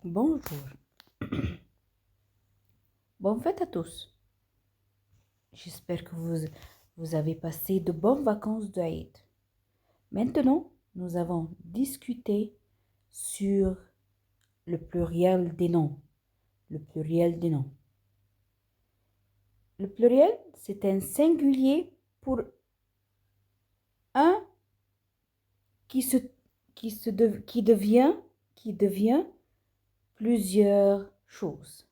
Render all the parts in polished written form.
Bonjour, bonne fête à tous. J'espère que vous avez passé de bonnes vacances de Eid. Maintenant, nous avons discuté sur le pluriel des noms. Le pluriel des noms. Le pluriel, c'est un singulier pour un qui devient plusieurs choses.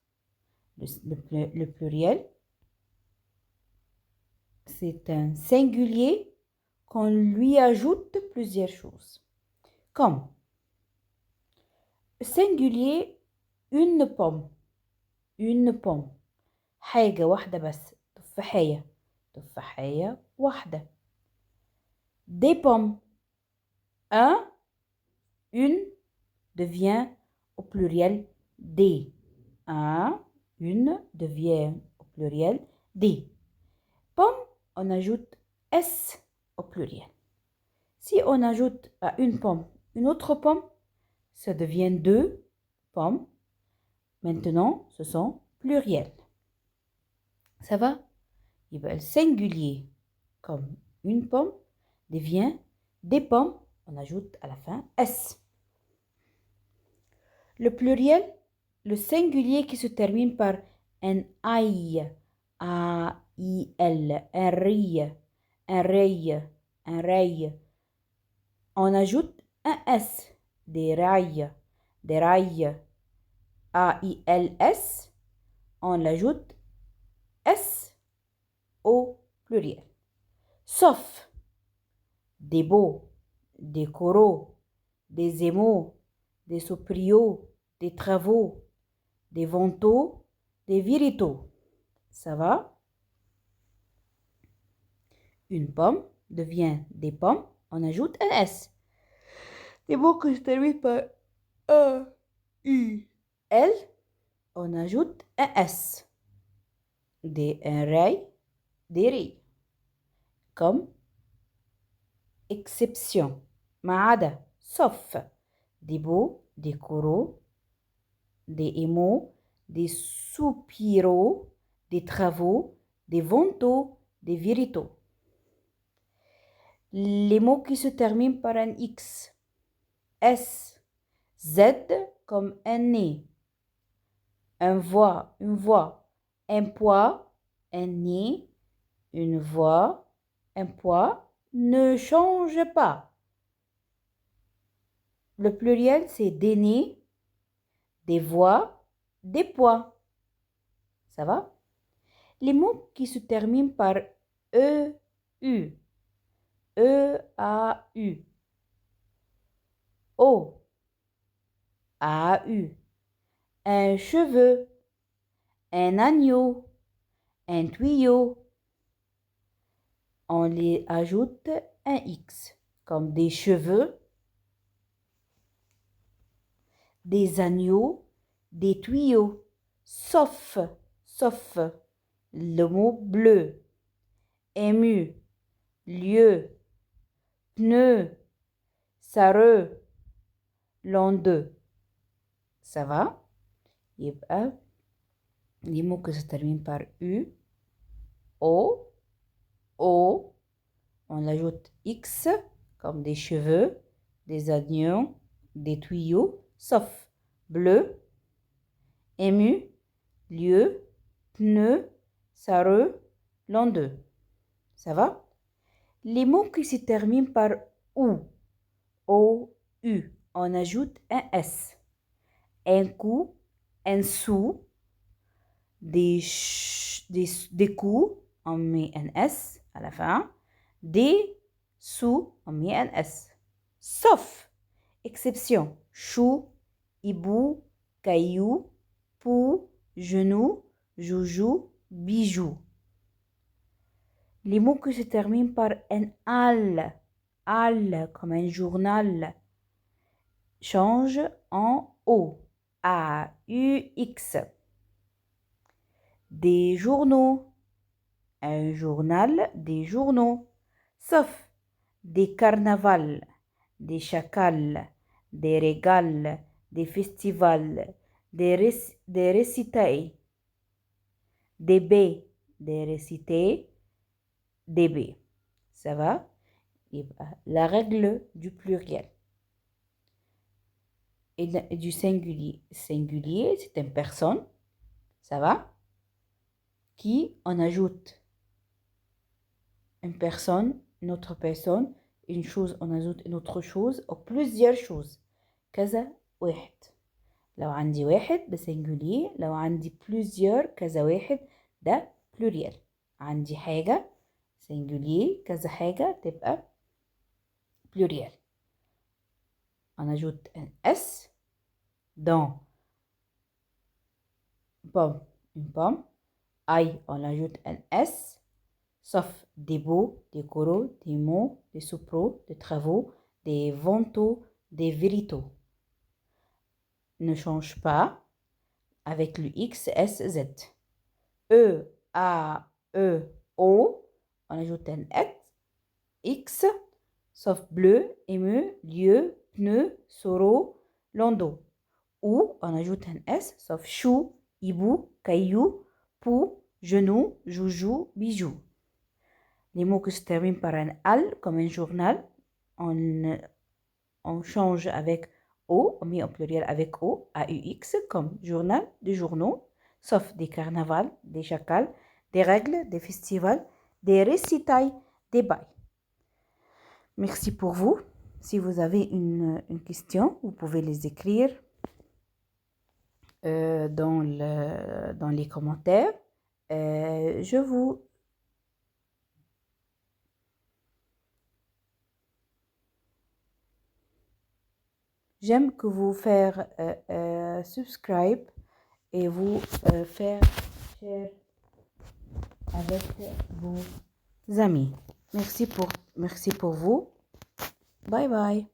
Le pluriel, c'est un singulier qu'on lui ajoute plusieurs choses. Comme singulier, une pomme. Une pomme. حاجة واحدة بس. تفاحية. تفاحية واحدة. Des pommes. Un, une devient au pluriel des. Un, une devient au pluriel des. Pomme, on ajoute S au pluriel. Si on ajoute à une pomme une autre pomme, ça devient deux pommes. Maintenant, ce sont pluriels. Ça va? Le singulier, comme une pomme, devient des pommes. On ajoute à la fin S. Le pluriel, le singulier qui se termine par un aïe, A-I-L, un rille, un reille, un reille. On ajoute un S, des rails, A-I-L-S. On l'ajoute S au pluriel. Sauf des beaux, des coraux, des émaux, des soprios, des travaux, des vantaux, des viritos. Ça va? Une pomme devient des pommes, on ajoute un S. Des mots que je termine par A, U, L, on ajoute un S. Un ray, des rayes. Comme exception, maada, sauf, des beaux, des coraux, des émaux, des soupiraux, des travaux, des vantaux, des viritos. Les mots qui se terminent par un X, S, Z comme un nez, une voix, un poids, un nez, une voix, un poids ne change pas. Le pluriel, c'est des nez, des voix, des poids. Ça va? Les mots qui se terminent par E, U, E-A-U, O, A-U, un cheveu, un agneau, un tuyau. On les ajoute un X, comme des cheveux, des agneaux, des tuyaux, sauf le mot bleu, ému, lieu, pneu, sareux, l'onde. Ça va? يبقى les mots qui se terminent par U, O, O, on ajoute X comme des cheveux, des agneaux, des tuyaux, sauf bleu, ému, lieu, pneu, sareux, l'onde. Ça va? Les mots qui se terminent par OU, O-U, on ajoute un S. Un coup, un sou, des coups, on met un S à la fin. Des sous, on met un S. Sauf, exception, chou, hibou, caillou, pou, genou, joujou, bijou. Les mots qui se terminent par un al comme un journal, changent en O, A-U-X. Des journaux, un journal, des journaux, sauf des carnavals, des chacals, des régals, des festivals, des récités, des B, des récités, des B. Ça va? La règle du pluriel et du singulier. Singulier, c'est une personne, ça va? Qui on ajoute une personne, une autre personne, une chose, on ajoute une autre chose ou plusieurs choses. كذا واحد. لو عندي واحد ده singulier، لو عندي plusieurs كذا واحد ده pluriel. عندي حاجة singulier كذا حاجة تبقى pluriel. On ajoute un S dans pomme, une pomme. I, on ajoute un S, sauf des beaux, des coraux, des mots, des soupros, des travaux, des vantaux, des véritaux. Ne change pas avec le X, S, Z. E, A, E, O, on ajoute un X, sauf bleu, émeu, lieu, pneu, soro, landau. Ou on ajoute un S, sauf chou, hibou, caillou, pou, genou, joujou, bijou. Les mots qui se terminent par un al, comme un journal, on change avec O, on met en pluriel avec O, AUX, comme journal, des journaux, sauf des carnavals, des chacals, des règles, des festivals, des récitails, des bails. Merci pour vous. Si vous avez une question, vous pouvez les écrire dans les commentaires. J'aime que vous faire subscribe et vous faire share avec vos amis. Merci pour vous. Bye bye.